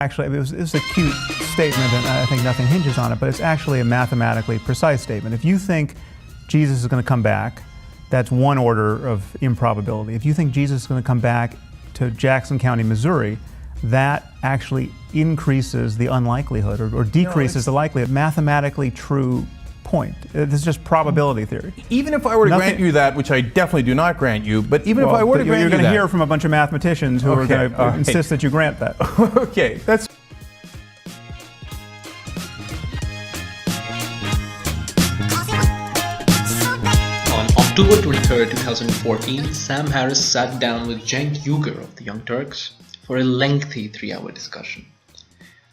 Actually, it was a cute statement, and I think nothing hinges on it, but it's actually a mathematically precise statement. If you think Jesus is going to come back, that's one order of improbability. If you think Jesus is going to come back to Jackson County, Missouri, that actually increases the unlikelihood or decreases the likelihood. Mathematically true point. This is just probability theory. Even if I were to grant you that, which I definitely do not grant you, but even if I were to grant you that... You're going to hear from a bunch of mathematicians who are going to insist that you grant that. Okay, that's... On October 23rd, 2014, Sam Harris sat down with Cenk Uygur of the Young Turks for a lengthy 3-hour discussion.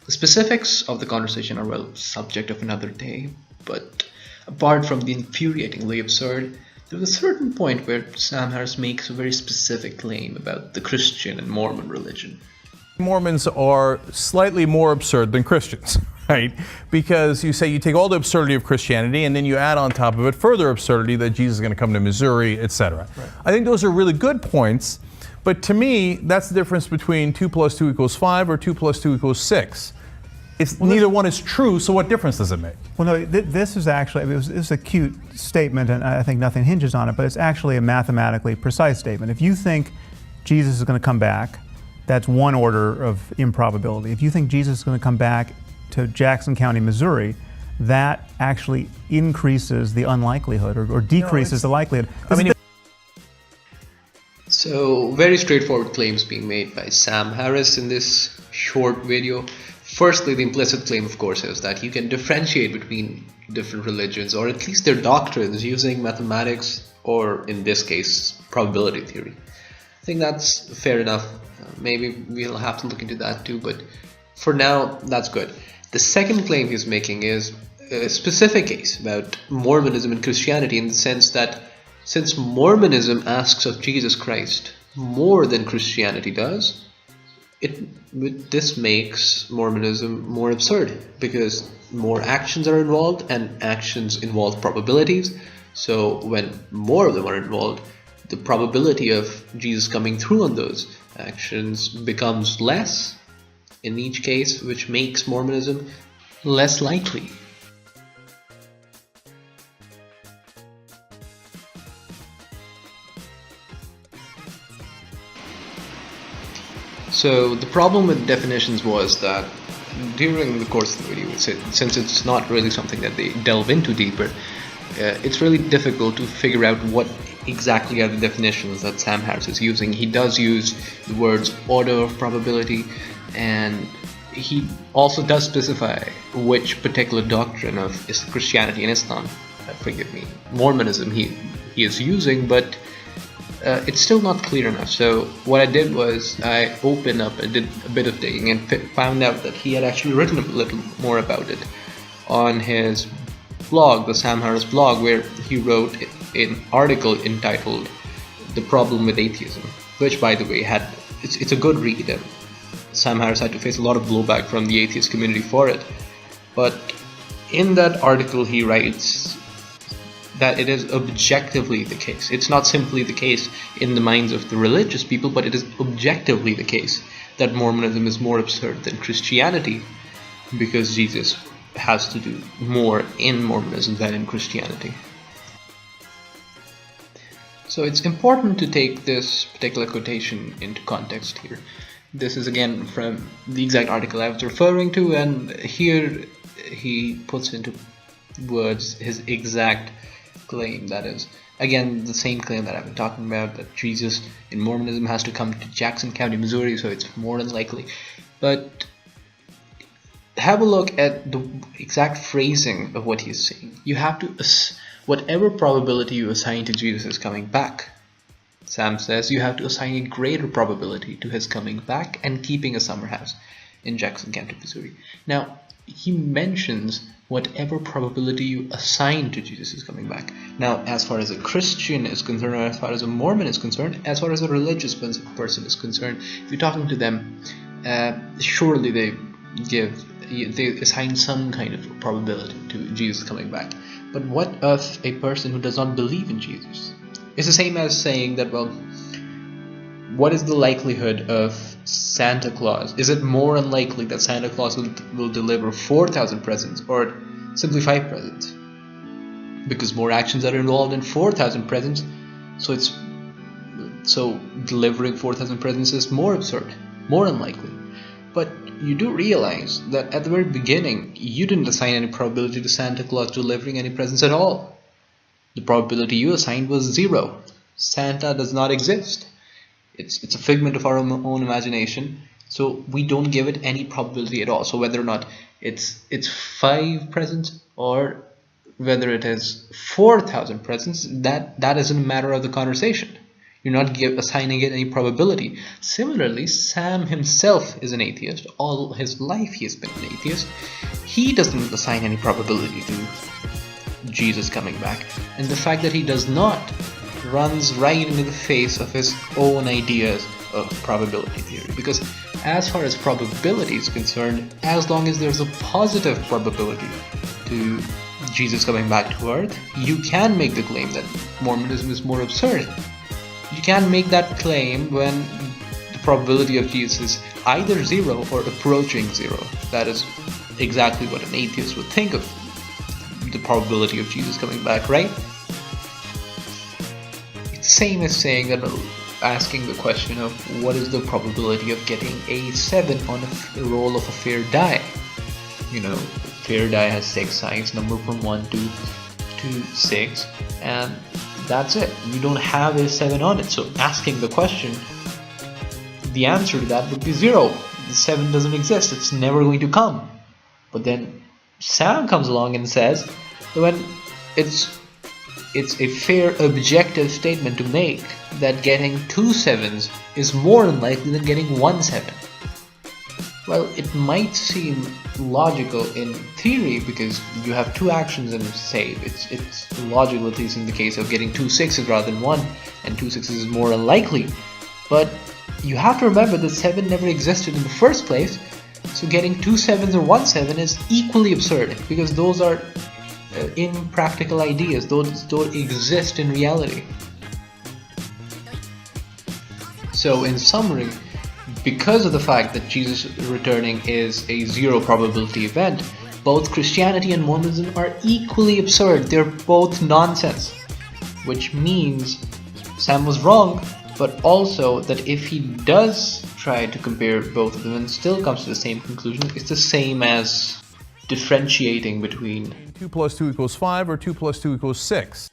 The specifics of the conversation are, well, subject of another day, but apart from the infuriatingly absurd, there was a certain point where Sam Harris makes a very specific claim about the Christian and Mormon religion. Mormons are slightly more absurd than Christians, right? Because you say you take all the absurdity of Christianity and then you add on top of it further absurdity that Jesus is going to come to Missouri, etc. Right. I think those are really good points, but to me, that's the difference between 2 + 2 = 5 or 2 + 2 = 6. Neither one is true, so what difference does it make? Well, no, this is actually, it was a cute statement, and I think nothing hinges on it, but it's actually a mathematically precise statement. If you think Jesus is going to come back, that's one order of improbability. If you think Jesus is going to come back to Jackson County, Missouri, that actually increases the unlikelihood or decreases the likelihood. So, very straightforward claims being made by Sam Harris in this short video. Firstly, the implicit claim, of course, is that you can differentiate between different religions, or at least their doctrines, using mathematics, or in this case, probability theory. I think that's fair enough. Maybe we'll have to look into that too, but for now, that's good. The second claim he's making is a specific case about Mormonism and Christianity, in the sense that since Mormonism asks of Jesus Christ more than Christianity does, this makes Mormonism more absurd, because more actions are involved, and actions involve probabilities. So when more of them are involved, the probability of Jesus coming through on those actions becomes less in each case, which makes Mormonism less likely. So the problem with definitions was that during the course of the video, since it's not really something that they delve into deeper, it's really difficult to figure out what exactly are the definitions that Sam Harris is using. He does use the words order of probability, and he also does specify which particular doctrine of Christianity and Islam, forgive me, Mormonism he is using, but it's still not clear enough. So what I did was I opened up, I did a bit of digging, and found out that he had actually written a little more about it on his blog, the Sam Harris blog, where he wrote an article entitled "The Problem with Atheism," which, by the way, it's a good read, and Sam Harris had to face a lot of blowback from the atheist community for it. But in that article he writes that it is objectively the case. It's not simply the case in the minds of the religious people, but it is objectively the case that Mormonism is more absurd than Christianity, because Jesus has to do more in Mormonism than in Christianity. So it's important to take this particular quotation into context here. This is again from the exact article I was referring to, and here he puts into words his exact claim. That is, again, the same claim that I've been talking about, that Jesus in Mormonism has to come to Jackson County, Missouri, so it's more than likely. But have a look at the exact phrasing of what he's saying. You have to, whatever probability you assign to Jesus coming back, Sam says, you have to assign a greater probability to his coming back and keeping a summer house in Jackson County, Missouri. Now, he mentions whatever probability you assign to Jesus coming back. Now, as far as a Christian is concerned, or as far as a Mormon is concerned, as far as a religious person is concerned, if you're talking to them, surely they assign some kind of probability to Jesus coming back. But what of a person who does not believe in Jesus? It's the same as saying that, well, what is the likelihood of Santa Claus? Is it more unlikely that Santa Claus will deliver 4,000 presents or simply 5 presents? Because more actions are involved in 4,000 presents, so delivering 4,000 presents is more absurd, more unlikely. But you do realize that at the very beginning, you didn't assign any probability to Santa Claus delivering any presents at all. The probability you assigned was 0. Santa does not exist. It's a figment of our own imagination, so we don't give it any probability at all. So whether or not it's 5 presents or whether it is 4,000 presents, that isn't a matter of the conversation. You're not assigning it any probability. Similarly, Sam himself is an atheist. All his life he has been an atheist. He doesn't assign any probability to Jesus coming back. And the fact that he does not runs right into the face of his own ideas of probability theory. Because as far as probability is concerned, as long as there's a positive probability to Jesus coming back to Earth, you can make the claim that Mormonism is more absurd. You can make that claim when the probability of Jesus is either 0 or approaching 0. That is exactly what an atheist would think of the probability of Jesus coming back, right? It's same as saying that, asking the question of what is the probability of getting a 7 on a roll of a fair die. You know, fair die has 6 sides, number from 1 to 6, and that's it. You don't have a 7 on it. So asking the question, the answer to that would be 0. The 7 doesn't exist. It's never going to come. But then Sam comes along and says, when it's a fair objective statement to make that getting 2 7s is more unlikely than getting 1 7. Well, it might seem logical in theory because you have 2 actions in a save. It's logical, at least in the case of getting 2 6s rather than 1, and 2 6s is more unlikely. But you have to remember that 7 never existed in the first place, so getting 2 7s or 1 7 is equally absurd because those are impractical ideas. Those don't exist in reality. So in summary, because of the fact that Jesus returning is a 0 probability event, both Christianity and Mormonism are equally absurd. They're both nonsense. Which means Sam was wrong, but also that if he does try to compare both of them and still comes to the same conclusion, it's the same as differentiating between 2 plus 2 equals 5 or 2 plus 2 equals 6.